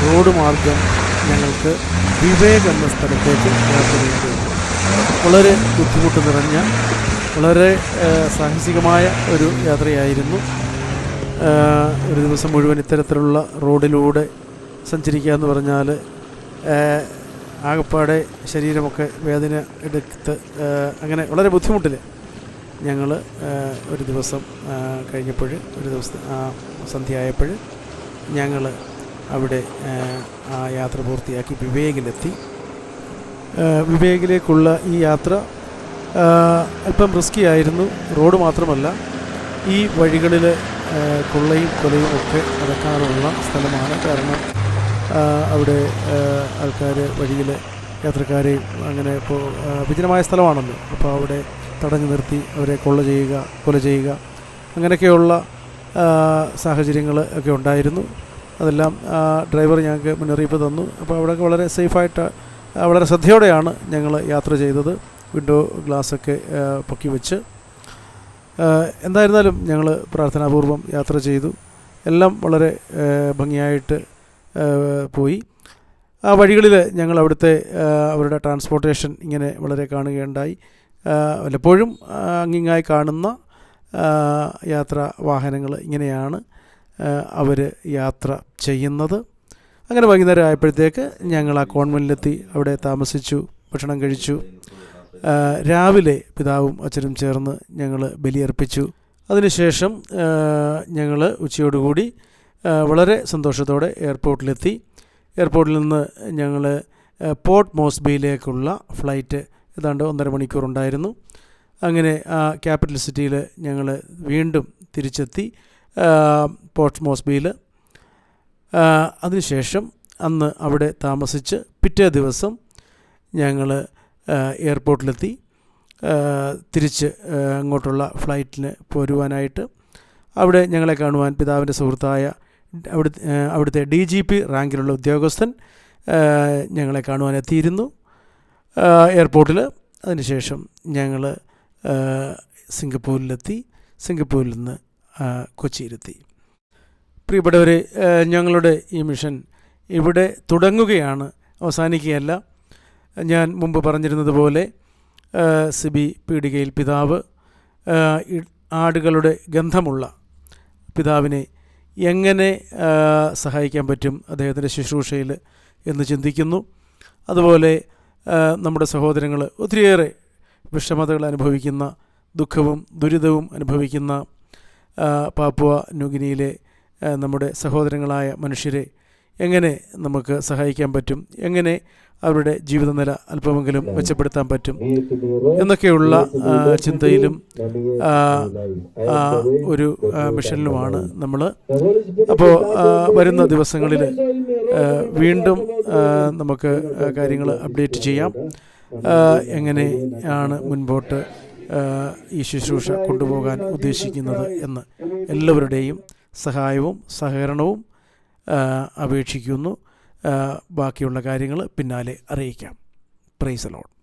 റോഡ് മാർഗം ഞങ്ങൾക്ക് വിവേക് എന്ന സ്ഥലത്തേക്ക് യാത്ര ചെയ്യേണ്ടി വന്നു. വളരെ ബുദ്ധിമുട്ട് നിറഞ്ഞ വളരെ സാഹസികമായ ഒരു യാത്രയായിരുന്നു. ഒരു ദിവസം മുഴുവൻ ഇത്തരത്തിലുള്ള റോഡിലൂടെ സഞ്ചരിക്കുക എന്ന് പറഞ്ഞാൽ ആകപ്പാടെ ശരീരമൊക്കെ വേദന എടുത്ത് അങ്ങനെ വളരെ ബുദ്ധിമുട്ടിൽ ഞങ്ങൾ ഒരു ദിവസം കഴിഞ്ഞപ്പോൾ, ഒരു ദിവസത്തെ സന്ധ്യയായപ്പോൾ ഞങ്ങൾ അവിടെ ആ യാത്ര പൂർത്തിയാക്കി വിവേകിലെത്തി. വിവേകിലേക്കുള്ള ഈ യാത്ര അല്പം റിസ്കി ആയിരുന്നു. റോഡ് മാത്രമല്ല, ഈ വഴികളിൽ കൊള്ളയും കൊലയും ഒക്കെ നടക്കാനുള്ള സ്ഥലമാണ്. കാരണം അവിടെ ആൾക്കാർ വഴിയിൽ യാത്രക്കാരെയും അങ്ങനെ ഇപ്പോൾ വിജനമായ സ്ഥലമാണല്ലോ. അപ്പോൾ അവിടെ തടഞ്ഞു നിർത്തി അവരെ കൊല ചെയ്യുക അങ്ങനെയൊക്കെയുള്ള സാഹചര്യങ്ങൾ ഒക്കെ ഉണ്ടായിരുന്നു. അതെല്ലാം ഡ്രൈവർ ഞങ്ങൾക്ക് മുന്നറിയിപ്പ് തന്നു. അപ്പോൾ അവിടെയൊക്കെ വളരെ സേഫായിട്ട് വളരെ ശ്രദ്ധയോടെയാണ് ഞങ്ങൾ യാത്ര ചെയ്തത്. വിൻഡോ ഗ്ലാസ്സൊക്കെ പൊക്കി വെച്ച്. എന്തായിരുന്നാലും ഞങ്ങൾ പ്രാർത്ഥനാപൂർവം യാത്ര ചെയ്തു. എല്ലാം വളരെ ഭംഗിയായിട്ട് പോയി. ആ വഴികളിൽ ഞങ്ങൾ അവരുടെ ട്രാൻസ്പോർട്ടേഷൻ ഇങ്ങനെ വളരെ കാണുകയുണ്ടായി. വല്ലപ്പോഴും അങ്ങിങ്ങായി കാണുന്ന യാത്രാ വാഹനങ്ങൾ ഇങ്ങനെയാണ് അവർ യാത്ര ചെയ്യുന്നത്. അങ്ങനെ വൈകുന്നേരം ആയപ്പോഴത്തേക്ക് ഞങ്ങൾ ആ കോൺവെൻറ്റിലെത്തി. അവിടെ താമസിച്ചു, ഭക്ഷണം കഴിച്ചു. രാവിലെ പിതാവും അച്ഛനും ചേർന്ന് ഞങ്ങൾ ബലിയർപ്പിച്ചു. അതിനുശേഷം ഞങ്ങൾ ഉച്ചയോടുകൂടി വളരെ സന്തോഷത്തോടെ എയർപോർട്ടിലെത്തി. എയർപോർട്ടിൽ നിന്ന് ഞങ്ങൾ പോർട്ട് മോസ്ബിയിലേക്കുള്ള ഫ്ലൈറ്റ് ഏതാണ്ട് 1.5 മണിക്കൂറുണ്ടായിരുന്നു. അങ്ങനെ ക്യാപിറ്റൽ സിറ്റിയിൽ ഞങ്ങൾ വീണ്ടും തിരിച്ചെത്തി പോർട്ട് മോസ്ബിയിൽ. അതിനുശേഷം അന്ന് അവിടെ താമസിച്ച് പിറ്റേ ദിവസം ഞങ്ങൾ എയർപോർട്ടിലെത്തി. തിരിച്ച് അങ്ങോട്ടുള്ള ഫ്ലൈറ്റിന് പോരുവാനായിട്ട് അവിടെ ഞങ്ങളെ കാണുവാൻ പിതാവിൻ്റെ സുഹൃത്തായ അവിടുത്തെ DGP റാങ്കിലുള്ള ഉദ്യോഗസ്ഥൻ ഞങ്ങളെ കാണുവാൻ എത്തിയിരുന്നു എയർപോർട്ടിൽ. അതിനുശേഷം ഞങ്ങൾ സിംഗപ്പൂരിലെത്തി. സിംഗപ്പൂരിൽ നിന്ന് കൊച്ചിയിലെത്തി. പ്രിയപ്പെട്ടവരെ, ഞങ്ങളുടെ ഈ മിഷൻ ഇവിടെ തുടങ്ങുകയാണ്, അവസാനിക്കുകയല്ല. ഞാൻ മുമ്പ് പറഞ്ഞിരുന്നത് പോലെ സിബി പീടികയിൽ പിതാവ് ആടുകളുടെ ഗന്ധമുള്ള പിതാവിനെ എങ്ങനെ സഹായിക്കാൻ പറ്റും അദ്ദേഹത്തിൻ്റെ ശുശ്രൂഷയിൽ എന്ന് ചിന്തിക്കുന്നു. അതുപോലെ നമ്മുടെ സഹോദരങ്ങൾ ഒത്തിരിയേറെ വിഷമതകൾ അനുഭവിക്കുന്ന, ദുഃഖവും ദുരിതവും അനുഭവിക്കുന്ന പാപ്പുവ ന്യൂഗിനിയിലെ നമ്മുടെ സഹോദരങ്ങളായ മനുഷ്യരെ എങ്ങനെ നമുക്ക് സഹായിക്കാൻ പറ്റും, എങ്ങനെ അവരുടെ ജീവിതനില അല്പമെങ്കിലും മെച്ചപ്പെടുത്താൻ പറ്റും എന്നൊക്കെയുള്ള ചിന്തയിലും ഒരു മിഷനിലുമാണ് നമ്മൾ. അപ്പോൾ വരുന്ന ദിവസങ്ങളിൽ വീണ്ടും നമുക്ക് കാര്യങ്ങൾ അപ്ഡേറ്റ് ചെയ്യാം. എങ്ങനെയാണ് മുൻപോട്ട് ഈ ശുശ്രൂഷ കൊണ്ടുപോകാൻ ഉദ്ദേശിക്കുന്നത് എന്ന്. എല്ലാവരുടെയും സഹായവും സഹകരണവും അപേക്ഷിക്കുന്നു. ബാക്കിയുള്ള കാര്യങ്ങൾ പിന്നാലെ അറിയിക്കാം. Praise the Lord.